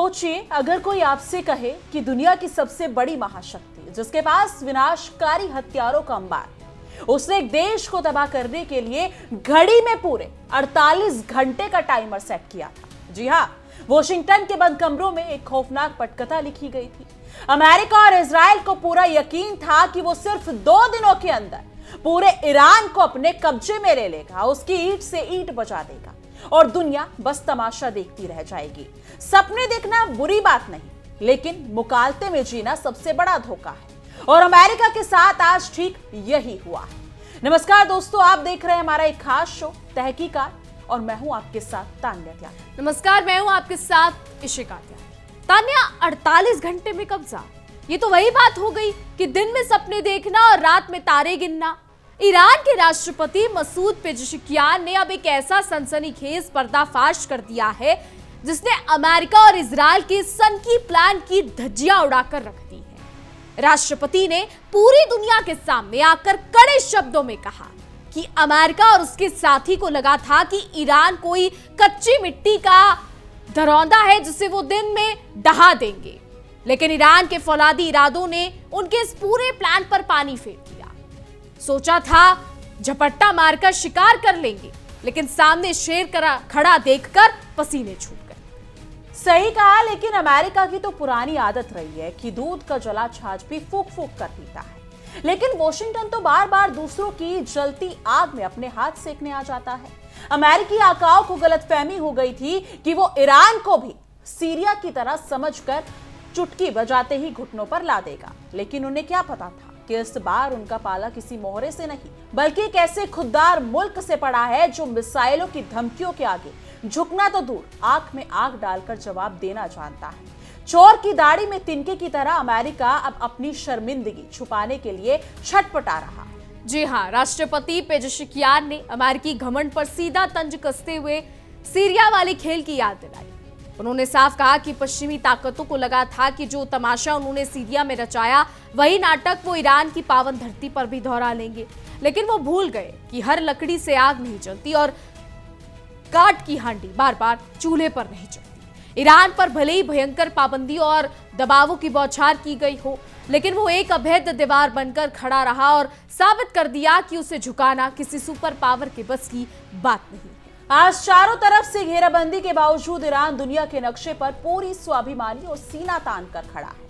सोचिए, अगर कोई आपसे कहे कि दुनिया की सबसे बड़ी महाशक्ति जिसके पास विनाशकारी हथियारों का अंबार, उसने एक देश को तबाह करने के लिए घड़ी में पूरे 48 घंटे का टाइमर सेट किया था। जी हां, वॉशिंगटन के बंद कमरों में एक खौफनाक पटकथा लिखी गई थी। अमेरिका और इजराइल को पूरा यकीन था कि वो सिर्फ 2 दिनों के अंदर पूरे ईरान को अपने कब्जे में ले लेगा, उसकी ईंट से ईंट बजा देगा और दुनिया बस तमाशा देखती रह जाएगी। सपने देखना बुरी बात नहीं, लेकिन मुकालते में जीना सबसे बड़ा धोखा है और अमेरिका के साथ आज ठीक यही हुआ है। नमस्कार दोस्तों, आप देख रहे हैं हमारा एक खास शो तहकीकात और मैं हूं आपके साथ तान्या त्यागी। नमस्कार, मैं हूं आपके साथ इशिका त्यागी। तान्या, 48 घंटे में कब्जा, ये तो वही बात हो गई कि दिन में सपने देखना और रात में तारे गिनना। ईरान के राष्ट्रपति मसूद पेजेश्कियान ने अब एक ऐसा सनसनीखेज पर्दाफाश कर दिया है जिसने अमेरिका और इजराइल के सनकी प्लान की धज्जियां उड़ाकर रख दी है। राष्ट्रपति ने पूरी दुनिया के सामने आकर कड़े शब्दों में कहा कि अमेरिका और उसके साथी को लगा था कि ईरान कोई कच्ची मिट्टी का धरौंदा है जिसे वो दिन में ढहा देंगे, लेकिन ईरान के फौलादी इरादों ने उनके इस पूरे प्लान पर पानी फेर दिया। सोचा था झपट्टा मारकर शिकार कर लेंगे, लेकिन सामने शेर खड़ा देखकर पसीने छूट गए। सही कहा, लेकिन अमेरिका की तो पुरानी आदत रही है कि दूध का जला छाछ भी फूंक फूंक कर पीता है, लेकिन वॉशिंगटन तो बार बार दूसरों की जलती आग में अपने हाथ सेकने आ जाता है। अमेरिकी आकाओं को गलतफहमी हो गई थी कि वो ईरान को भी सीरिया की तरह समझकर चुटकी बजाते ही घुटनों पर ला देगा, लेकिन उन्हें क्या पता था कि इस बार उनका पाला किसी मोहरे से नहीं बल्कि एक ऐसे खुददार मुल्क से पड़ा है जो मिसाइलों की धमकियों के आगे झुकना तो दूर, आंख में आंख डालकर जवाब देना जानता है। चोर की दाढ़ी में तिनके की तरह अमेरिका अब अपनी शर्मिंदगी छुपाने के लिए छटपटा रहा है। जी हां, राष्ट्रपति पेजेश्कियान ने अमेरिकी घमंड पर सीधा तंज कसते हुए सीरिया वाले खेल की याद दिलाई। उन्होंने साफ कहा कि पश्चिमी ताकतों को लगा था कि जो तमाशा उन्होंने सीरिया में रचाया वही नाटक वो ईरान की पावन धरती पर भी दोहरा लेंगे, लेकिन वो भूल गए कि हर लकड़ी से आग नहीं जलती और काठ की हांडी बार बार चूल्हे पर नहीं चलती। ईरान पर भले ही भयंकर पाबंदियों और दबावों की बौछार की गई हो, लेकिन वो एक अभेद्य दीवार बनकर खड़ा रहा और साबित कर दिया कि उसे झुकाना किसी सुपर पावर के बस की बात नहीं। आज चारों तरफ से घेराबंदी के बावजूद ईरान दुनिया के नक्शे पर पूरी स्वाभिमानी और सीना तान कर खड़ा है।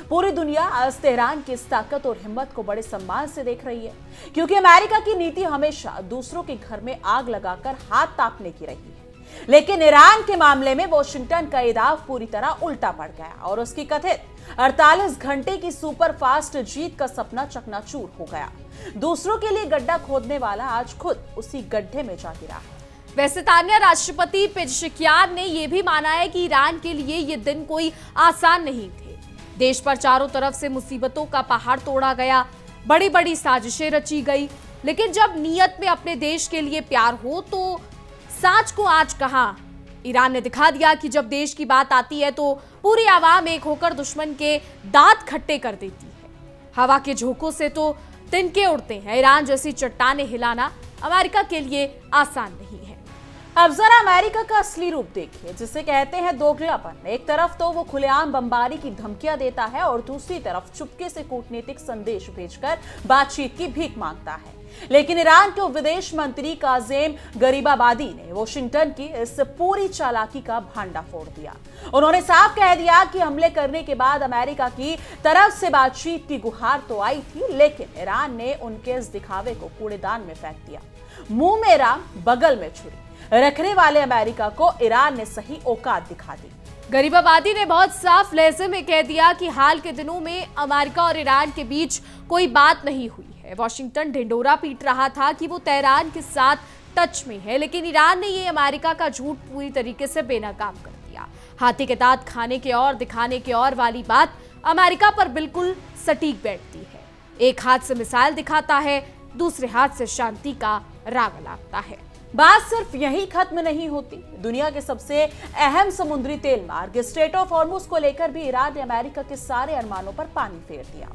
पूरी दुनिया आज तेहरान की इस ताकत और हिम्मत को बड़े सम्मान से देख रही है, क्योंकि अमेरिका की नीति हमेशा दूसरों के घर में आग लगाकर हाथ तापने की रही है। लेकिन ईरान के मामले में वॉशिंगटन का दाव पूरी तरह उल्टा पड़ गया और उसकी कथित 48 घंटे की सुपर फास्ट जीत का सपना चकनाचूर हो गया। दूसरों के लिए गड्ढा खोदने वाला आज खुद उसी गड्ढे में जा गिरा है। वैसे तान्या, राष्ट्रपति पेजेश्कियान ने यह भी माना है कि ईरान के लिए ये दिन कोई आसान नहीं थे। देश पर चारों तरफ से मुसीबतों का पहाड़ तोड़ा गया, बड़ी बड़ी साजिशें रची गई, लेकिन जब नीयत में अपने देश के लिए प्यार हो तो साच को आज कहां। ईरान ने दिखा दिया कि जब देश की बात आती है तो पूरी आवाम एक होकर दुश्मन के दांत खट्टे कर देती है। हवा के झोंकों से तो तिनके उड़ते हैं। ईरान जैसी चट्टानें हिलाना अमेरिका के लिए आसान नहीं है। अब जरा अमेरिका का असली रूप देखिए, जिसे कहते हैं दोगलापन। एक तरफ तो वो खुलेआम बमबारी की धमकियां देता है और दूसरी तरफ चुपके से कूटनीतिक संदेश भेजकर बातचीत की भीख मांगता है। लेकिन ईरान के विदेश मंत्री काज़ेम गरीबाबादी ने वॉशिंगटन की इस पूरी चालाकी का भांडाफोड़ दिया। उन्होंने साफ कह दिया कि हमले करने के बाद अमेरिका की तरफ से बातचीत की गुहार तो आई थी, लेकिन ईरान ने उनके इस दिखावे को कूड़ेदान में फेंक दिया। मुंह में राम, बगल में छुरी रखने वाले अमेरिका को ईरान ने सही औकात दिखा दी। गरीबाबादी ने बहुत साफ लहजे में कह दिया कि हाल के दिनों में अमेरिका और ईरान के बीच कोई बात नहीं हुई है। वॉशिंगटन ढिंडोरा पीट रहा था कि वो तेहरान के साथ टच में है, लेकिन ईरान ने ये अमेरिका का झूठ पूरी तरीके से बेनकाम कर दिया। हाथी के दांत खाने के और दिखाने के और वाली बात अमेरिका पर बिल्कुल सटीक बैठती है। एक हाथ से मिसाइल दिखाता है, दूसरे हाथ से शांति का राग लाता है। बात सिर्फ यही खत्म नहीं होती। दुनिया के सबसे अहम समुद्री तेल मार्ग स्ट्रेट ऑफ हॉर्मुज को लेकर भी ईरान ने अमेरिका के सारे अरमानों पर पानी फेर दिया।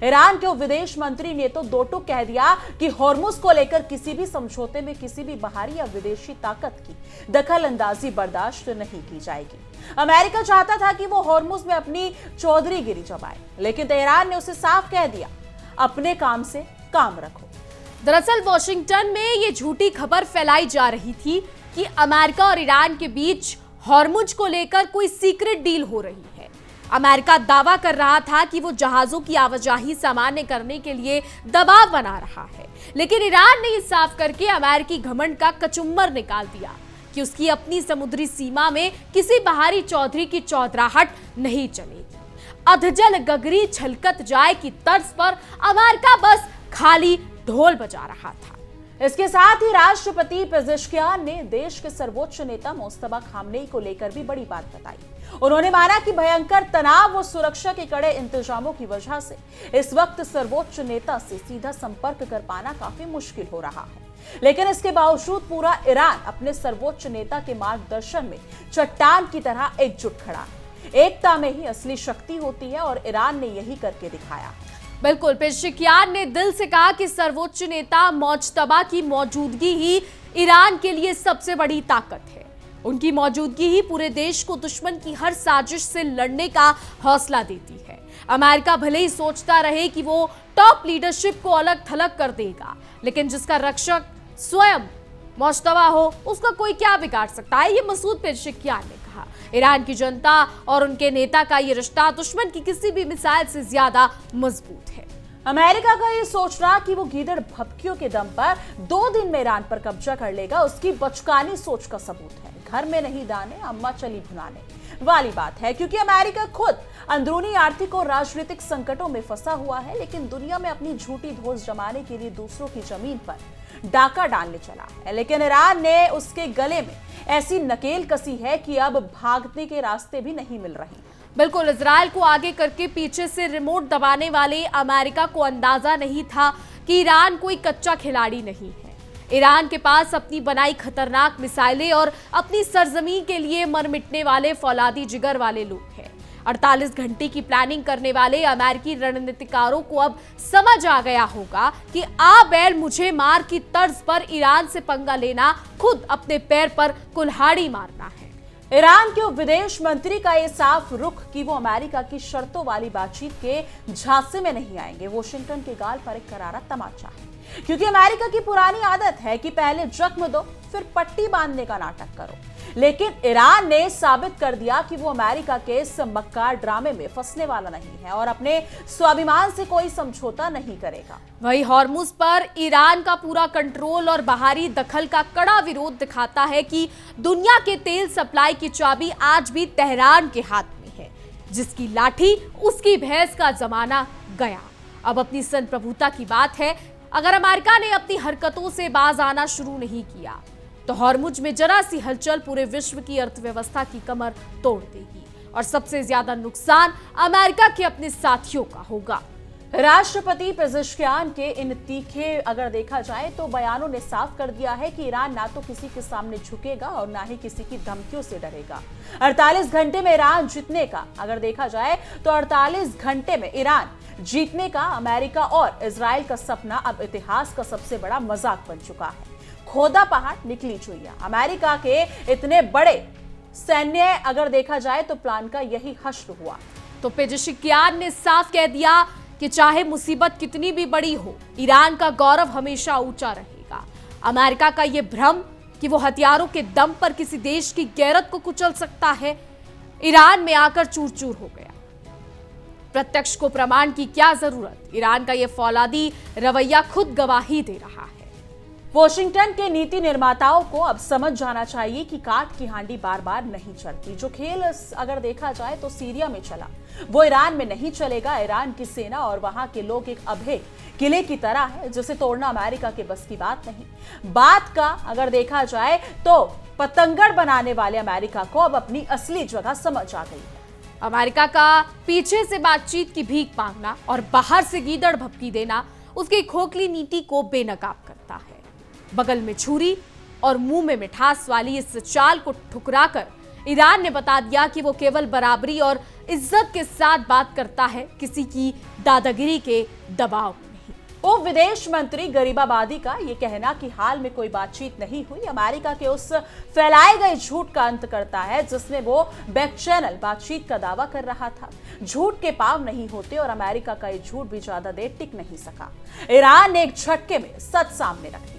ईरान के विदेश मंत्री ने तो दो टूक कह दिया कि हॉर्मुज को लेकर किसी भी समझौते में किसी भी बाहरी या विदेशी ताकत की दखल अंदाजी बर्दाश्त नहीं की जाएगी। अमेरिका चाहता था कि वो हॉर्मुज में अपनी चौधरीगिरी जमाए, लेकिन तेहरान ने उसे साफ कह दिया, अपने काम से काम रखो। दरअसल वॉशिंगटन में ये झूठी खबर फैलाई जा रही थी कि अमेरिका और ईरान के बीच हॉर्मुज को लेकर कोई सीक्रेट डील हो रही है। अमेरिका दावा कर रहा था कि वो जहाजों की आवाजाही सामान्य करने के लिए दबाव बना रहा है, लेकिन ईरान ने ये साफ करके अमेरिकी घमंड का कचुम्बर निकाल दिया कि उसकी अपनी समुद्री सीमा में किसी बाहरी चौधरी की चौधराहट नहीं चलेगी। अधजल गगरी छलकत जाए की तर्ज पर अमेरिका बस खाली ढोल बजा रहा था। इसके साथ ही राष्ट्रपति पेजेश्कियान ने देश के सर्वोच्च नेता मुस्तफा खामनेई को लेकर भी बड़ी बात बताई। उन्होंने माना कि भयंकर तनाव और सुरक्षा के कड़े इंतजामों की वजह से इस वक्त सर्वोच्च नेता से सीधा संपर्क कर पाना काफी मुश्किल हो रहा है, लेकिन इसके बावजूद पूरा ईरान अपने सर्वोच्च नेता के मार्गदर्शन में चट्टान की तरह एकजुट खड़ा है। एकता में ही असली शक्ति होती है और ईरान ने यही करके दिखाया। बिल्कुल, पेजेश्कियान ने दिल से कहा कि सर्वोच्च नेता मुज्तबा की मौजूदगी ही ईरान के लिए सबसे बड़ी ताकत है। उनकी मौजूदगी ही पूरे देश को दुश्मन की हर साजिश से लड़ने का हौसला देती है। अमेरिका भले ही सोचता रहे कि वो टॉप लीडरशिप को अलग थलग कर देगा, लेकिन जिसका रक्षक स्वयं मुज्तबा हो उसका कोई क्या बिगाड़ सकता है, ये मसूद पेजेश्कियान ने कहा। ईरान की जनता और उनके नेता का ये रिश्ता दुश्मन की किसी भी मिसाइल से ज्यादा मजबूत है। अमेरिका का ये सोचना कि वो गीदड़ भभकियों के दम पर 2 दिन में ईरान पर कब्जा कर लेगा, उसकी बचकानी सोच का सबूत है। घर में नहीं दाने, अम्मा चली भुनाने वाली बात है, क्योंकि अमेरिका खुद अंदरूनी आर्थिक और राजनीतिक संकटों में फंसा हुआ है, लेकिन दुनिया में अपनी झूठी धौंस जमाने के लिए दूसरों की जमीन पर डाका डालने चला है। लेकिन ईरान ने उसके गले में ऐसी नकेल कसी है कि अब भागने के रास्ते भी नहीं मिल रहे। बिल्कुल, इजराइल को आगे करके पीछे से रिमोट दबाने वाले अमेरिका को अंदाजा नहीं था कि ईरान कोई कच्चा खिलाड़ी नहीं है। ईरान के पास अपनी बनाई खतरनाक मिसाइलें और अपनी सरजमीन के लिए मर मिटने वाले फौलादी जिगर वाले लोग हैं। 48 घंटे की प्लानिंग करने वाले अमेरिकी रणनीतिकारों को अब समझ आ गया होगा कि आ बैल मुझे मार की तर्ज पर ईरान से पंगा लेना खुद अपने पैर पर कुल्हाड़ी मारना है। ईरान के विदेश मंत्री का ये साफ रुख कि वो अमेरिका की शर्तों वाली बातचीत के झांसे में नहीं आएंगे, वॉशिंगटन के गाल पर एक करारा तमाचा है, क्योंकि अमेरिका की पुरानी आदत है कि पहले जख्म दो फिर पट्टी बांधने का नाटक करो। लेकिन ईरान ने साबित कर दिया कि वो अमेरिका के इस मक्कार ड्रामे में फंसने वाला नहीं है और अपने स्वाभिमान से कोई समझौता नहीं करेगा। वही हॉर्मुज पर ईरान का पूरा कंट्रोल और बाहरी दखल का कड़ा विरोध दिखाता है कि दुनिया के तेल सप्लाई की चाबी आज भी तेहरान के हाथ में है। जिसकी लाठी उसकी भैंस का जमाना गया। अब अपनी संप्रभुता की बात है। अगर अमेरिका ने अपनी हरकतों से बाज आना शुरू नहीं किया तो हॉर्मुज में जरा सी हलचल पूरे विश्व की अर्थव्यवस्था की कमर तोड़ देगी और सबसे ज्यादा नुकसान अमेरिका के अपने साथियों का होगा। राष्ट्रपति पेजेश्कियान के इन तीखे अगर देखा जाए तो बयानों ने साफ कर दिया है कि ईरान ना तो किसी के सामने झुकेगा और ना ही किसी की धमकियों से डरेगा। 48 घंटे में ईरान जीतने का अगर देखा जाए तो 48 घंटे में ईरान जीतने का अमेरिका और इजराइल का सपना अब इतिहास का सबसे बड़ा मजाक बन चुका है। खोदा पहाड़ निकली चुईया। अमेरिका के इतने बड़े सैन्य अगर देखा जाए तो प्लान का यही हश्र हुआ। तो पेजेश्कियान ने साफ कह दिया कि चाहे मुसीबत कितनी भी बड़ी हो, ईरान का गौरव हमेशा ऊंचा रहेगा। अमेरिका का यह भ्रम कि वो हथियारों के दम पर किसी देश की गैरत को कुचल सकता है, ईरान में आकर चूर चूर हो गया। प्रत्यक्ष को प्रमाण की क्या जरूरत, ईरान का यह फौलादी रवैया खुद गवाही दे रहा है। वॉशिंगटन के नीति निर्माताओं को अब समझ जाना चाहिए कि काट की हांडी बार बार नहीं चलती। जो खेल अगर देखा जाए तो सीरिया में चला वो ईरान में नहीं चलेगा। ईरान की सेना और वहां के लोग एक अभेद किले की तरह है जिसे तोड़ना अमेरिका के बस की बात नहीं। बात का अगर देखा जाए तो पतंगड़ बनाने वाले अमेरिका को अब अपनी असली जगह समझ आ गई है। अमेरिका का पीछे से बातचीत की भीख मांगना और बाहर से गीदड़ भभकी देना उसकी खोखली नीति को बेनकाब करता है। बगल में छुरी और मुंह में मिठास वाली इस चाल को ठुकराकर ईरान ने बता दिया कि वो केवल बराबरी और इज्जत के साथ बात करता है, किसी की दादागिरी के दबाव में नहीं। उप विदेश मंत्री गरीबाबादी का ये कहना कि हाल में कोई बातचीत नहीं हुई, अमेरिका के उस फैलाए गए झूठ का अंत करता है जिसमें वो बैक चैनल बातचीत का दावा कर रहा था। झूठ के पांव नहीं होते और अमेरिका का ये झूठ भी ज्यादा देर टिक नहीं सका। ईरान ने एक झटके में सच सामने रख दिया।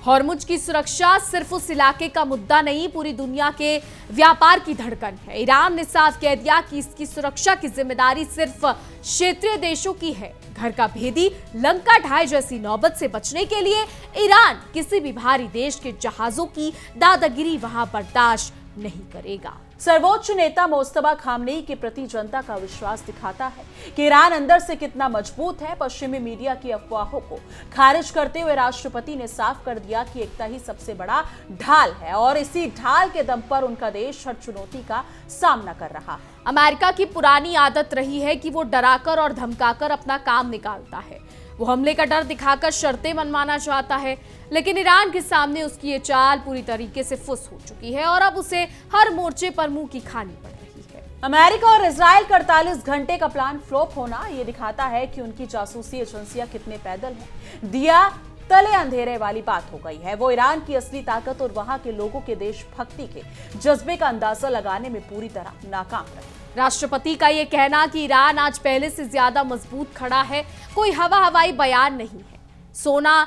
हॉर्मुज की सुरक्षा सिर्फ उस इलाके का मुद्दा नहीं, पूरी दुनिया के व्यापार की धड़कन है। ईरान ने साफ कह दिया कि इसकी सुरक्षा की जिम्मेदारी सिर्फ क्षेत्रीय देशों की है। घर का भेदी लंका ढाई जैसी नौबत से बचने के लिए ईरान किसी भी भारी देश के जहाजों की दादागिरी वहां बर्दाश्त नहीं करेगा। सर्वोच्च नेता मोस्तफा खामनेई के प्रति जनता का विश्वास दिखाता है कि ईरान अंदर से कितना मजबूत है। पश्चिमी मीडिया की अफवाहों को खारिज करते हुए राष्ट्रपति ने साफ कर दिया कि एकता ही सबसे बड़ा ढाल है और इसी ढाल के दम पर उनका देश हर चुनौती का सामना कर रहा है। अमेरिका की पुरानी आदत रही है कि वो डराकर और धमकाकर अपना काम निकालता है। वो हमले का डर दिखाकर शर्तें मनवाना चाहता है, लेकिन ईरान के सामने उसकी ये चाल पूरी तरीके से फुस हो चुकी है और अब उसे हर मोर्चे पर मुंह की खानी पड़ रही है। अमेरिका और इजराइल का 48 घंटे का प्लान फ्लॉप होना ये दिखाता है कि उनकी जासूसी एजेंसियां कितने पैदल हैं। दिया तले अंधेरे वाली बात हो गई है। वो ईरान की असली ताकत और वहां के लोगों के देशभक्ति के जज्बे का अंदाजा लगाने में पूरी तरह नाकाम रहे। राष्ट्रपति का ये कहना कि ईरान आज पहले से ज्यादा मजबूत खड़ा है, कोई हवाई बयान नहीं है। सोना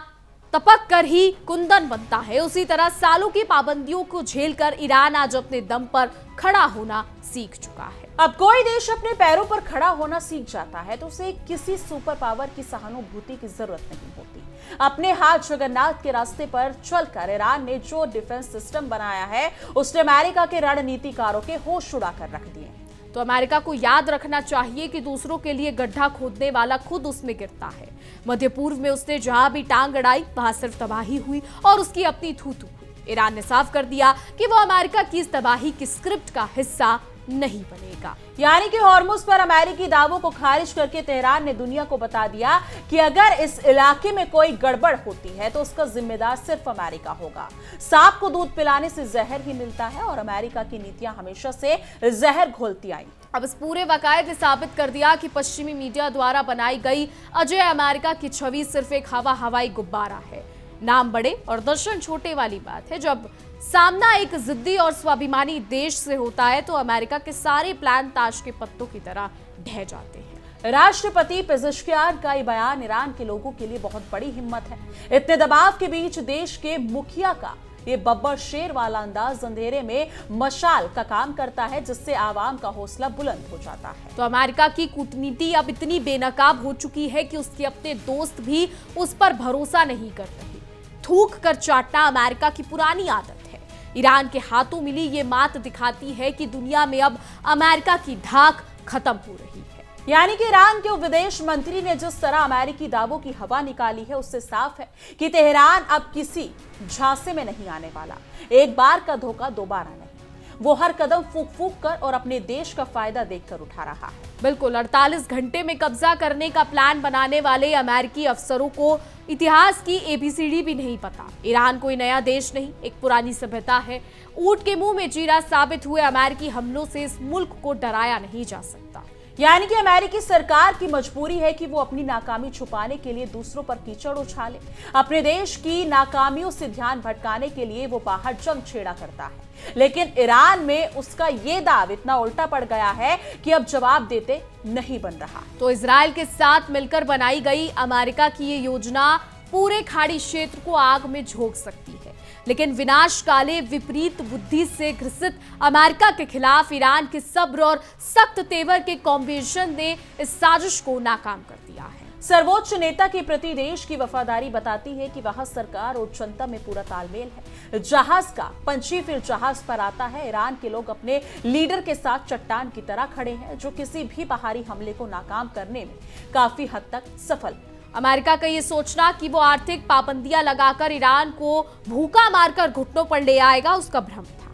तपक कर ही कुंदन बनता है, उसी तरह सालों की पाबंदियों को झेलकर ईरान आज अपने दम पर खड़ा होना सीख चुका है। अब कोई देश अपने पैरों पर खड़ा होना सीख जाता है तो उसे किसी सुपर पावर की सहानुभूति की जरूरत नहीं होती। अपने हाथ जगन्नाथ के रास्ते पर चलकर ईरान ने जो डिफेंस सिस्टम बनाया है उसने अमेरिका के रणनीतिकारों के होश उड़ा कर रख दिए। तो अमेरिका को याद रखना चाहिए कि दूसरों के लिए गड्ढा खोदने वाला खुद उसमें गिरता है। मध्य पूर्व में उसने जहां भी टांग अड़ाई वहां सिर्फ तबाही हुई और उसकी अपनी थू-थू हुई। ईरान ने साफ कर दिया कि वो अमेरिका की इस तबाही की स्क्रिप्ट का हिस्सा नहीं बनेगा। यानी कि हॉर्मुज पर अमेरिकी दावों को खारिज करके तेहरान ने दुनिया को बता दिया कि अगर इस इलाके में कोई गड़बड़ होती है तो उसका जिम्मेदार सिर्फ अमेरिका होगा। सांप को दूध पिलाने से जहर ही मिलता है और अमेरिका की नीतियां हमेशा से जहर घोलती आई। अब इस पूरे वाकये ने साबित कर दिया कि पश्चिमी मीडिया द्वारा बनाई गई अजय अमेरिका की छवि सिर्फ एक हवाई गुब्बारा है। नाम बड़े और दर्शन छोटे वाली बात है। जब सामना एक जिद्दी और स्वाभिमानी देश से होता है तो अमेरिका के सारे प्लान ताश के पत्तों की तरह ढह जाते हैं। राष्ट्रपति पेजेश्कियान का ये बयान ईरान के लोगों के लिए बहुत बड़ी हिम्मत है। इतने दबाव के बीच देश के मुखिया का ये बब्बर शेर वाला अंदाज अंधेरे में मशाल का काम करता है जिससे आवाम का हौसला बुलंद हो जाता है। तो अमेरिका की कूटनीति अब इतनी बेनकाब हो चुकी है कि उसके अपने दोस्त भी उस पर भरोसा नहीं कर रहे। थूक कर चाटना अमेरिका की पुरानी आदत है। ईरान के हाथों मिली ये मात दिखाती है कि दुनिया में अब अमेरिका की धाक खत्म हो रही है। यानी कि ईरान के विदेश मंत्री ने जिस तरह अमेरिकी दावों की हवा निकाली है उससे साफ है कि तेहरान अब किसी झांसे में नहीं आने वाला। एक बार का धोखा दोबारा नहीं। वो हर कदम फूक फूक कर और अपने देश का फायदा देखकर उठा रहा है। बिल्कुल 48 घंटे में कब्जा करने का प्लान बनाने वाले अमेरिकी अफसरों को इतिहास की एबीसीडी भी नहीं पता। ईरान कोई नया देश नहीं, एक पुरानी सभ्यता है। ऊंट के मुंह में जीरा साबित हुए अमेरिकी हमलों से इस मुल्क को डराया नहीं जा सकता। यानी कि अमेरिकी सरकार की मजबूरी है कि वो अपनी नाकामी छुपाने के लिए दूसरों पर कीचड़ उछाले। अपने देश की नाकामियों से ध्यान भटकाने के लिए वो बाहर जंग छेड़ा करता है, लेकिन ईरान में उसका ये दाव इतना उल्टा पड़ गया है कि अब जवाब देते नहीं बन रहा। तो इजराइल के साथ मिलकर बनाई गई अमेरिका की ये योजना पूरे खाड़ी क्षेत्र को आग में झोंक सकती है, लेकिन विनाशकाले विपरीत बुद्धि से ग्रसित अमेरिका के खिलाफ ईरान के सब्र और सख्त तेवर के कॉम्बिनेशन ने इस साजिश को नाकाम कर दिया है। सर्वोच्च नेता के प्रति देश की वफादारी बताती है कि वहां सरकार और जनता में पूरा तालमेल है। जहाज का पंछी फिर जहाज पर आता है। ईरान के लोग अपने लीडर के साथ चट्टान की तरह खड़े हैं, जो किसी भी बाहरी हमले को नाकाम करने में काफी हद तक सफल। अमेरिका का ये सोचना कि वो आर्थिक पाबंदियां लगाकर ईरान को भूखा मारकर घुटनों पर ले आएगा, उसका भ्रम था।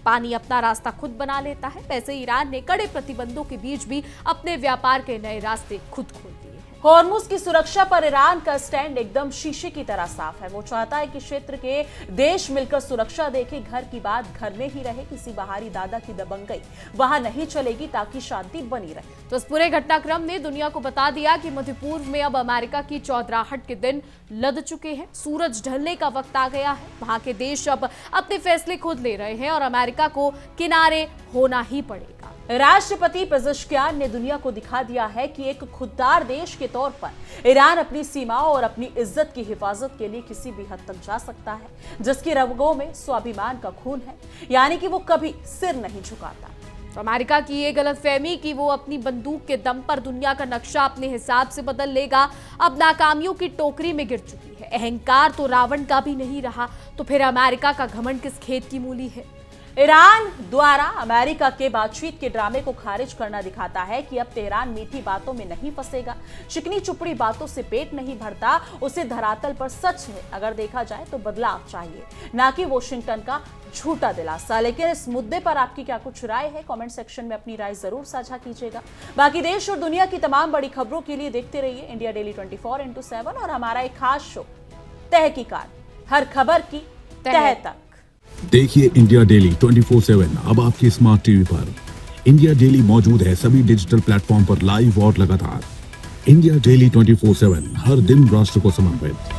पानी अपना रास्ता खुद बना लेता है, वैसे ईरान ने कड़े प्रतिबंधों के बीच भी अपने व्यापार के नए रास्ते खुद खोल दिए हैं। हॉर्मुज की सुरक्षा पर ईरान का स्टैंड एकदम शीशे की तरह साफ है। वो चाहता है कि क्षेत्र के देश मिलकर सुरक्षा देखें। घर की बात घर में ही रहे, किसी बाहरी दादा की दबंगई वहां नहीं चलेगी, ताकि शांति बनी रहे। तो इस पूरे घटनाक्रम ने दुनिया को बता दिया कि मध्य पूर्व में अब अमेरिका की चौधराहट के दिन लद चुके हैं। सूरज ढलने का वक्त आ गया है। वहां के देश अब अपने फैसले खुद ले रहे हैं और अमेरिका को किनारे होना ही पड़ेगा। राष्ट्रपति पेजेश्कियान ने दुनिया को दिखा दिया है कि एक खुददार देश के तौर पर ईरान अपनी सीमाओं और अपनी इज्जत की हिफाजत के लिए किसी भी हद तक जा सकता है, जिसकी रगों में स्वाभिमान का खून है, यानी कि वो कभी सिर नहीं झुकाता। तो अमेरिका की ये गलतफहमी कि वो अपनी बंदूक के दम पर दुनिया का नक्शा अपने हिसाब से बदल लेगा, अब नाकामियों की टोकरी में गिर चुकी है। अहंकार तो रावण का भी नहीं रहा, तो फिर अमेरिका का घमंड किस खेत की मूली है। ईरान द्वारा अमेरिका के बातचीत के ड्रामे को खारिज करना दिखाता है कि अब तेहरान मीठी बातों में नहीं फंसेगा, चिकनी चुपड़ी बातों से पेट नहीं भरता। उसे धरातल पर सच में अगर देखा जाए तो बदलाव चाहिए, ना कि वॉशिंगटन का झूठा दिलासा। लेकिन इस मुद्दे पर आपकी क्या कुछ राय है? कमेंट सेक्शन में अपनी राय जरूर साझा कीजिएगा। बाकी देश और दुनिया की तमाम बड़ी खबरों के लिए देखते रहिए इंडिया डेली 24x7 और हमारा एक खास शो तहकीकात, हर खबर की तह तक। देखिए इंडिया डेली 24/7 अब आपके स्मार्ट टीवी पर। इंडिया डेली मौजूद है सभी डिजिटल प्लेटफॉर्म पर लाइव और लगातार। इंडिया डेली 24/7 हर दिन राष्ट्र को समर्पित।